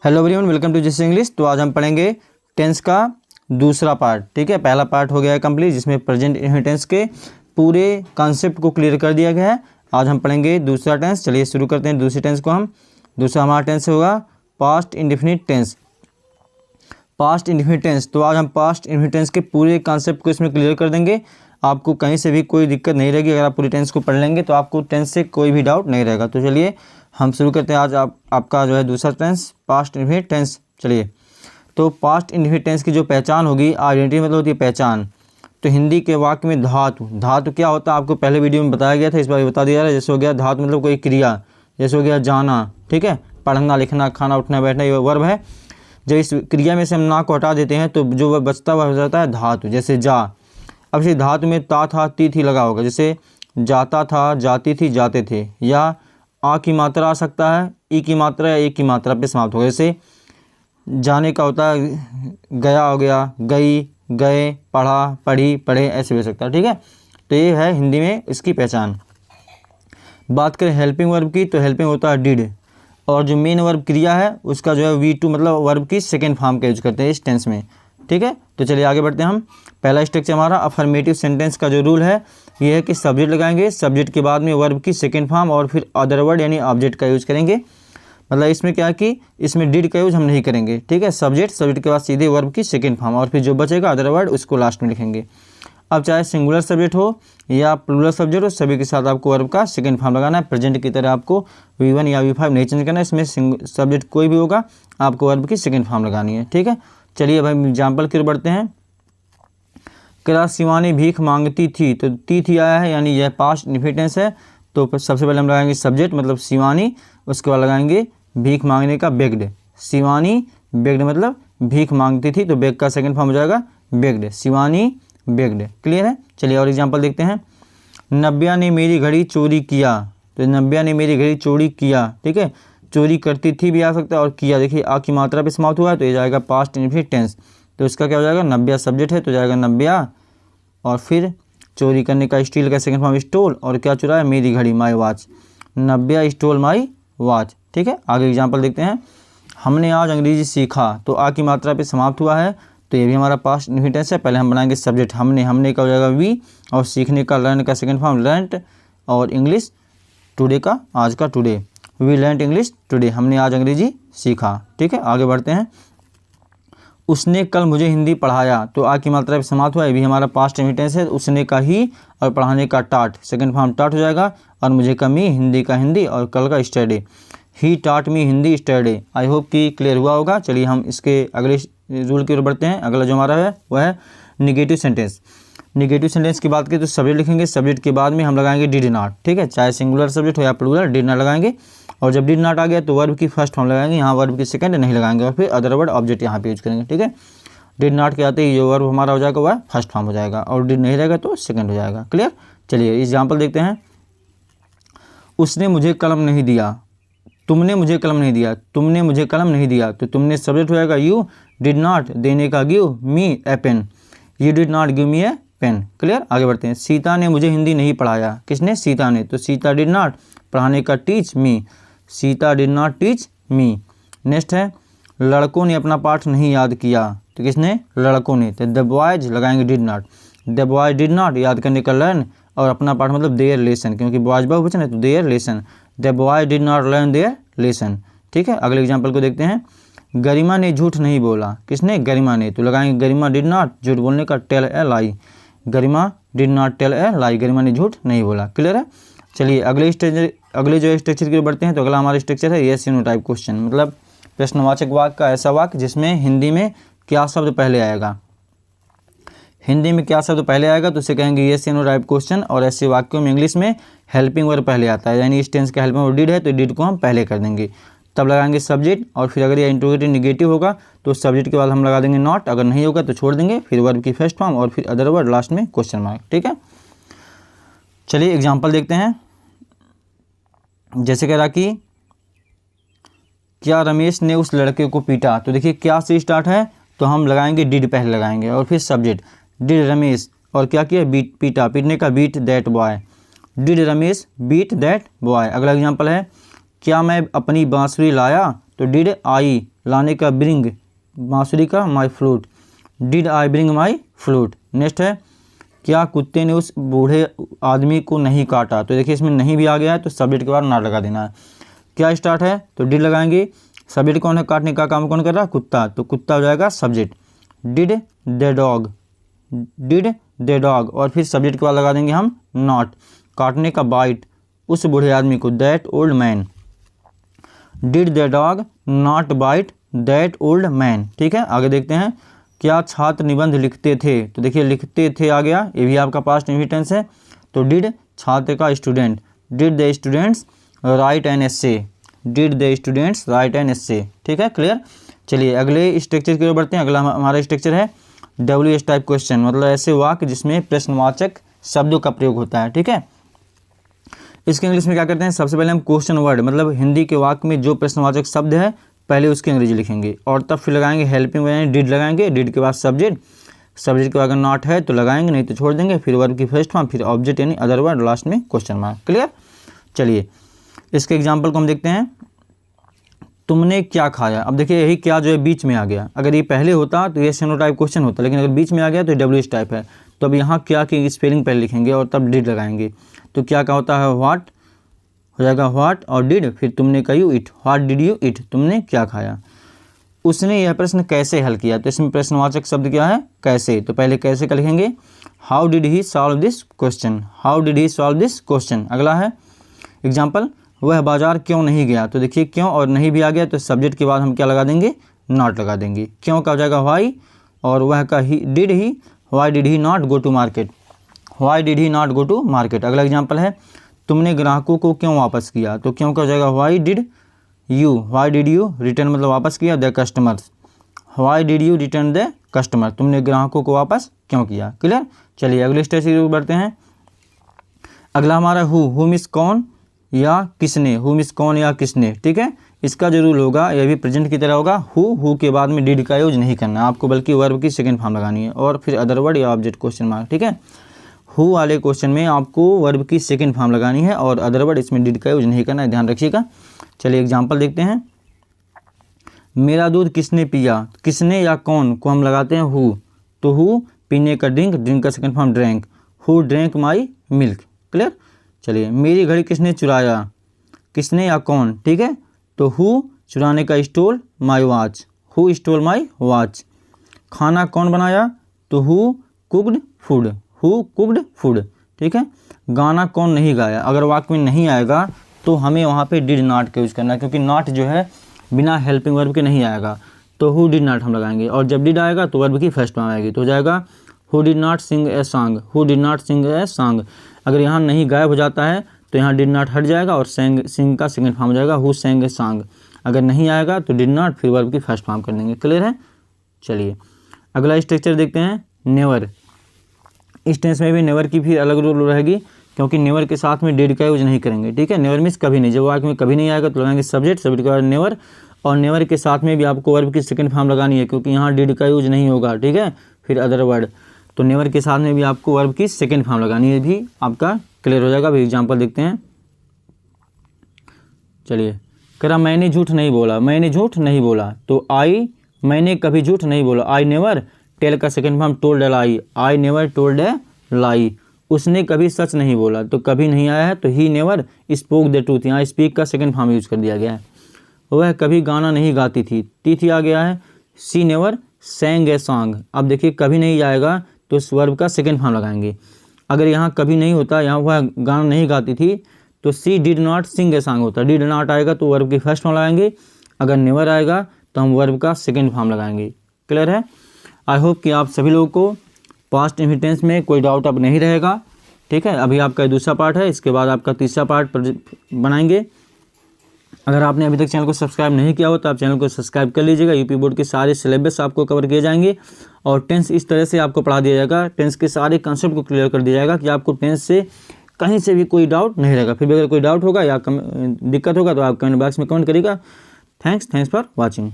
Hello everyone, welcome to जिस English. तो आज हम पढ़ेंगे टेंस का दूसरा पार्ट। ठीक है, पहला पार्ट हो गया है कंप्लीट, जिसमें प्रेजेंट इंडेफिनिट टेंस के पूरे कॉन्सेप्ट को क्लियर कर दिया गया है। आज हम पढ़ेंगे दूसरा टेंस। चलिए शुरू करते हैं दूसरे टेंस को। दूसरा हमारा टेंस होगा past indefinite tense. Past indefinite tense, तो आज हम पास्ट इंडेफिनिट टेंस के पूरे कॉन्सेप्ट को इसमें क्लियर कर देंगे। आपको कहीं से भी कोई दिक्कत नहीं रहेगी। अगर आप पूरी टेंस को पढ़ लेंगे तो आपको टेंस से कोई भी डाउट नहीं रहेगा। तो चलिए हम शुरू करते हैं आज आपका जो है दूसरा टेंस, पास्ट इंडेफिनिट टेंस। चलिए, तो पास्ट इंडेफिनिट टेंस की जो पहचान होगी, आइडेंटिटी मतलब होती है पहचान। तो हिंदी के वाक्य में धातु, धातु क्या होता है आपको पहले वीडियो में बताया गया था, इस बार बता दिया है। जैसे हो गया धातु मतलब कोई क्रिया, जैसे हो गया जाना, ठीक है, पढ़ना लिखना खाना उठना बैठना, ये वर्ब है। जब इस क्रिया में से हम ना को हटा देते हैं तो जो वह बचता हुआ हो जाता है धातु। जैसे जा, अब इस धातु में ता था ती थी लगा होगा, जैसे जाता था जाती थी जाते थे। या आ की मात्रा आ सकता है, ई की मात्रा या एक की मात्रा पे समाप्त होगा। जैसे जाने का होता है गया हो गया गई गए, पढ़ा पढ़ी पढ़े, ऐसे भी हो सकता है। ठीक है, तो ये है हिंदी में इसकी पहचान। बात करें हेल्पिंग वर्ब की, तो हेल्पिंग होता है डिड, और जो मेन वर्ब क्रिया है उसका जो है V2 मतलब वर्ब की सेकेंड फॉर्म का यूज करते हैं इस टेंस में। ठीक है, तो चलिए आगे बढ़ते हैं हम। पहला स्ट्रक्चर हमारा अफर्मेटिव सेंटेंस का जो रूल है ये है कि सब्जेक्ट लगाएंगे, सब्जेक्ट के बाद में वर्ब की सेकेंड फॉर्म और फिर अदर वर्ड यानी ऑब्जेक्ट का यूज करेंगे। मतलब इसमें क्या है कि इसमें डिड का यूज हम नहीं करेंगे। ठीक है, सब्जेक्ट के बाद सीधे वर्ब की सेकेंड फॉर्म और फिर जो बचेगा अदर वर्ड उसको लास्ट में लिखेंगे। अब चाहे सिंगुलर सब्जेक्ट हो या प्लूरल सब्जेक्ट हो, सभी के साथ आपको वर्ब का सेकंड फॉर्म लगाना है। प्रेजेंट की तरह आपको V1 या V5 नहीं चेंज करना है। इसमें सब्जेक्ट कोई भी होगा आपको वर्ब की सेकंड फॉर्म लगानी है। ठीक है, चलिए भाई एग्जाम्पल की ओर बढ़ते हैं। क्या शिवानी भीख मांगती थी, तो थी आया है यानी यह पास्ट इंडेफिनिट टेंस है। तो सबसे पहले हम लगाएंगे सब्जेक्ट मतलब शिवानी, उसके बाद लगाएंगे भीख मांगने का बेग्ड। शिवानी बेग्ड मतलब भीख मांगती थी, तो बेग का सेकंड फॉर्म हो जाएगा बेग्ड, शिवानी बेग्ड। क्लियर है, चलिए और एग्जांपल देखते हैं। नव्या ने मेरी घड़ी चोरी किया, तो नव्या ने मेरी घड़ी चोरी किया। ठीक है, चोरी करती थी भी आ सकता है और किया, देखिए आ की मात्रा पे समाप्त हुआ है तो ये जाएगा पास्ट इंडेफिनिट टेंस। तो इसका क्या हो जाएगा, नव्या सब्जेक्ट है तो जाएगा नव्या, और फिर चोरी करने का स्टील का सेकंड फॉर्म स्टोल, और क्या चुराया मेरी घड़ी my watch, Navya stole my watch. ठीक है, आगे एग्जाम्पल देखते हैं। हमने आज अंग्रेजी सीखा, तो आ की मात्रा पे समाप्त हुआ है तो ये भी हमारा पास्ट इंडेफिनिट टेंस है। पहले हम बनाएंगे सब्जेक्ट हमने का हो जाएगा वी, और सीखने का लर्न का सेकंड फॉर्म लर्नड, और इंग्लिश टुडे का आज का today, we learned English today, हमने आज अंग्रेजी सीखा। ठीक है, आगे बढ़ते हैं। उसने कल मुझे हिंदी पढ़ाया, तो आ की मात्रा पे समाप्त हुआ, ये भी हमारा पास्ट इंडेफिनिट टेंस है। उसने का ही और पढ़ाने का टाट, सेकंड फॉर्म टाट हो जाएगा, और मुझे का मी, हिंदी का हिंदी, और कल का स्टडी, ही टाट मी हिंदी स्टडी। आई होप कि क्लियर हुआ होगा। चलिए हम इसके अगले रूल की ओर बढ़ते हैं। अगला जो हमारा है वह है निगेटिव सेंटेंस। निगेटिव सेंटेंस की बात करें तो सब्जेक्ट लिखेंगे, सब्जेक्ट के बाद में हम लगाएंगे डिड नॉट। ठीक है, चाहे सिंगुलर सब्जेक्ट हो या प्लूरल, डिड नॉट लगाएंगे, और जब डिड नॉट आ गया तो वर्ब की फर्स्ट फॉर्म लगाएंगे, यहाँ वर्ब की सेकंड नहीं लगाएंगे, और फिर अदर वर्ड ऑब्जेक्ट यहाँ पे यूज करेंगे। ठीक है, डिड नॉट के आते ही जो वर्ब हमारा हो जाएगा वह फर्स्ट फॉर्म हो जाएगा, और डिड नहीं रहेगा तो सेकंड हो जाएगा। क्लियर, चलिए एग्जाम्पल देखते हैं। उसने मुझे कलम नहीं दिया, तुमने मुझे कलम नहीं दिया, तुमने मुझे कलम नहीं दिया, तो तुमने सब्जेक्ट हो जाएगा यू, डिड नॉट देने का give me a pen, you did not give me a pen. Clear, आगे बढ़ते हैं। सीता ने मुझे हिंदी नहीं पढ़ाया, किसने, सीता ने, तो सीता डिड नॉट पढ़ाने का teach me, Sita did not teach me. Next है लड़कों ने अपना पाठ नहीं याद किया, तो किसने, लड़कों ने, तो द बॉयज लगाएंगे did not, the boys did not याद करने का लर्न, और अपना पाठ मतलब देयर लेसन, क्योंकि बॉयज बहुवचन है तो there lesson, the boy did not learn their lesson. ठीक है, अगले एग्जाम्पल को देखते हैं। गरिमा ने झूठ नहीं बोला, किसने, गरिमा ने, तो लगाएंगे गरिमा डिड नॉट झूठ बोलने का tell a lie, Garima did not tell a lie, Garima ने झूठ नहीं बोला। क्लियर है, चलिए अगले जो स्ट्रक्चर की ओर बढ़ते हैं। तो अगला हमारा स्ट्रक्चर है यस नो टाइप क्वेश्चन, मतलब प्रश्नवाचक वाक्य का ऐसा वाक्य जिसमें हिंदी में क्या शब्द पहले आएगा। हिंदी में क्या शब्द पहले आएगा तो उसे कहेंगे यस नो टाइप क्वेश्चन, और ऐसे वाक्यों में इंग्लिश में हेल्पिंग वर्ब पहले आता है, यानी इस टेंस का हेल्पिंग वर्ब डिड है तो डिड को हम पहले कर देंगे, तब लगाएंगे सब्जेक्ट, और फिर अगर ये इंट्रोगेटिव निगेटिव होगा तो सब्जेक्ट के बाद हम लगा देंगे नॉट, अगर नहीं होगा तो छोड़ देंगे, फिर वर्ब की फर्स्ट फॉर्म और फिर अदर वर्ड लास्ट में क्वेश्चन मार्क। ठीक है, चलिए एग्जाम्पल देखते हैं। जैसे कह रहा कि क्या रमेश ने उस लड़के को पीटा, तो देखिए क्या से स्टार्ट है तो हम लगाएंगे डिड पहले लगाएंगे, और फिर सब्जेक्ट डिड रमेश, और क्या किया, बीट पीटा, पीटने का beat that boy, did Ramesh beat that boy. अगला एग्जांपल है क्या मैं अपनी बांसुरी लाया, तो डिड आई लाने का ब्रिंग बांसुरी का my flute, did I bring my flute. Next है क्या कुत्ते ने उस बूढ़े आदमी को नहीं काटा, तो देखिए इसमें नहीं भी आ गया है तो सब्जेक्ट के बाद नॉट लगा देना है। क्या स्टार्ट है तो डिड लगाएंगे, सब्जेक्ट कौन है, काटने का काम कौन कर रहा है, कुत्ता, तो कुत्ता हो जाएगा subject. Did the dog, did the dog, और फिर सब्जेक्ट के बाद लगा देंगे हम नॉट, काटने का बाइट उस बूढ़े आदमी को, that old man. Did the dog not bite that old man. ठीक है, आगे देखते हैं क्या छात्र निबंध लिखते थे, तो देखिए लिखते थे आ गया, ये भी आपका पास्ट इंडिफिनिट है, तो डिड छात्र का student, did the students right an essay, did the students right an essay. ठीक है, क्लियर। चलिए अगले स्ट्रक्चर की ओर बढ़ते हैं। अगला हमारा स्ट्रक्चर है WH टाइप क्वेश्चन, मतलब ऐसे वाक्य जिसमें प्रश्नवाचक शब्दों का प्रयोग होता है। ठीक है, इसके इंग्लिश में क्या करते हैं, सबसे पहले हम क्वेश्चन वर्ड मतलब हिंदी के वाक्य में जो प्रश्नवाचक शब्द है पहले उसकी अंग्रेजी लिखेंगे और तब फिर लगाएंगे हेल्पिंग वर्ब, डिड लगाएंगे, डिड के बाद सब्जेक्ट, सब्जेक्ट के बाद अगर नॉट है तो लगाएंगे, नहीं तो छोड़ देंगे, फिर वर्ब की फर्स्ट फॉर्म, फिर ऑब्जेक्ट यानी अदर वर्ड, लास्ट में क्वेश्चन मार्क। क्लियर। चलिए इसके एग्जाम्पल को हम देखते हैं। तुमने क्या खाया, अब देखिए यही क्या जो है बीच में आ गया, अगर ये पहले होता तो ये सेनो टाइप क्वेश्चन होता, लेकिन अगर बीच में आ गया तो WH टाइप है, तो अब यहाँ क्या की स्पेलिंग पहले लिखेंगे और तब डिड लगाएंगे। तो क्या का होता है व्हाट, हो जाएगा व्हाट और डिड, फिर तुमने का you it, what did you it, तुमने क्या खाया। उसने यह प्रश्न कैसे हल किया, तो इसमें प्रश्नवाचक शब्द क्या है, कैसे, तो पहले कैसे का लिखेंगे, how did he solve this question, how did he solve this question. अगला है एग्जाम्पल, वह बाजार क्यों नहीं गया, तो देखिए क्यों और नहीं भी आ गया तो सब्जेक्ट के बाद हम क्या लगा देंगे, नॉट लगा देंगे। क्यों का हो जाएगा व्हाई और वह का he, did he, why did he not go to market, why did he not go to market. अगला एग्जाम्पल है तुमने ग्राहकों को क्यों वापस किया, तो क्यों का हो जाएगा why did you, why did you return मतलब वापस किया, the customers, why did you return the customer, तुमने ग्राहकों को वापस क्यों किया। क्लियर। चलिए अगले स्टेज की ओर बढ़ते हैं। अगला हमारा हु मीन्स कौन या किसने, हु मीन्स कौन या किसने। ठीक है, इसका जो रूल होगा यह भी प्रेजेंट की तरह होगा, हु के बाद में डिड का यूज नहीं करना आपको, बल्कि वर्ब की सेकंड फॉर्म लगानी है और फिर अदर वर्ड या ऑब्जेक्ट क्वेश्चन मार्क। ठीक है, हु वाले क्वेश्चन में आपको वर्ब की सेकंड फॉर्म लगानी है और अदर वर्ड इसमें डिड का यूज नहीं करना है, ध्यान रखिएगा। चलिए एग्जाम्पल देखते हैं। मेरा दूध किसने पिया, किसने या कौन को हम लगाते हैं हु, तो हु पीने का ड्रिंक, ड्रिंक का second form drank, who drank my milk. Clear. चलिए मेरी घड़ी किसने चुराया, किसने या कौन, ठीक है, तो हु चुराने का stole my watch, who stole my watch. खाना कौन बनाया, तो who cooked food, who cooked food. ठीक है, गाना कौन नहीं गाया, अगर वाक्य में नहीं आएगा तो हमें वहाँ पे डिड नॉट का यूज़ करना है, क्योंकि नॉट जो है बिना हेल्पिंग वर्ब के नहीं आएगा, तो हु डिड नॉट हम लगाएंगे और जब डिड आएगा तो वर्ब की फर्स्ट फॉर्म आएगी, तो हो जाएगा who did not sing a song, who did not sing a song. अगर यहाँ नहीं गायब हो जाता है तो यहाँ डिड नॉट हट जाएगा और सिंग का सेकंड फॉर्म हो जाएगा हु सेंग ए सॉन्ग। अगर नहीं आएगा तो डिड नॉट फिर वर्ब की फर्स्ट फॉर्म कर देंगे। क्लियर है। चलिए अगला स्ट्रक्चर देखते हैं, नेवर। इस टेंस में भी नेवर की फिर अलग रूल रहेगी, क्योंकि नेवर के साथ में डिड का यूज नहीं करेंगे। ठीक है, नेवर मीन्स कभी नहीं, जब वाक्य में कभी नहीं आएगा तो लगाएंगे सब्जेक्ट, सब्जेक्ट के बाद नेवर, और नेवर के साथ में भी आपको वर्ब की सेकंड फॉर्म लगानी है, क्योंकि यहाँ डिड का यूज नहीं होगा। ठीक है, फिर अदर वर्ड, तो नेवर के साथ में भी आपको वर्ब की सेकंड फॉर्म लगानी है, भी आपका क्लियर हो जाएगा। अभी एग्जाम्पल देखते हैं। चलिए कह रहा मैंने झूठ नहीं बोला, मैंने झूठ नहीं बोला, तो आई मैंने कभी झूठ नहीं बोला, आई नेवर, टेल का second form told a lie, I never told a lie. उसने कभी सच नहीं बोला, तो कभी नहीं आया है तो he never spoke the truth, यहाँ स्पीक का सेकंड फॉर्म यूज कर दिया गया है। वह कभी गाना नहीं गाती थी, थी आ गया है, सी नेवर सेंग ए सॉन्ग। अब देखिए कभी नहीं आएगा तो उस वर्ब का सेकंड फॉर्म लगाएंगे। अगर यहाँ कभी नहीं होता, यहाँ वह गाना नहीं गाती थी, तो she did not sing a song होता, डिड नॉट आएगा तो वर्ब की फर्स्ट फॉर्म लगाएंगे, अगर नेवर आएगा तो हम वर्ब का सेकंड फॉर्म लगाएंगे। क्लियर है। आई होप कि आप सभी लोगों को पास्ट इंडिफिनिट में कोई डाउट अब नहीं रहेगा। ठीक है, अभी आपका दूसरा पार्ट है, इसके बाद आपका तीसरा पार्ट बनाएंगे। अगर आपने अभी तक चैनल को सब्सक्राइब नहीं किया हो तो आप चैनल को सब्सक्राइब कर लीजिएगा। यूपी बोर्ड के सारे सिलेबस आपको कवर किए जाएंगे और टेंस इस तरह से आपको पढ़ा दिया जाएगा, टेंस के सारे कंसेप्ट को क्लियर कर दिया जाएगा कि आपको टेंस से कहीं से भी कोई डाउट नहीं रहेगा। फिर भी अगर कोई डाउट होगा या दिक्कत होगा तो आप कमेंट बॉक्स में कमेंट करिएगा। Thanks for watching.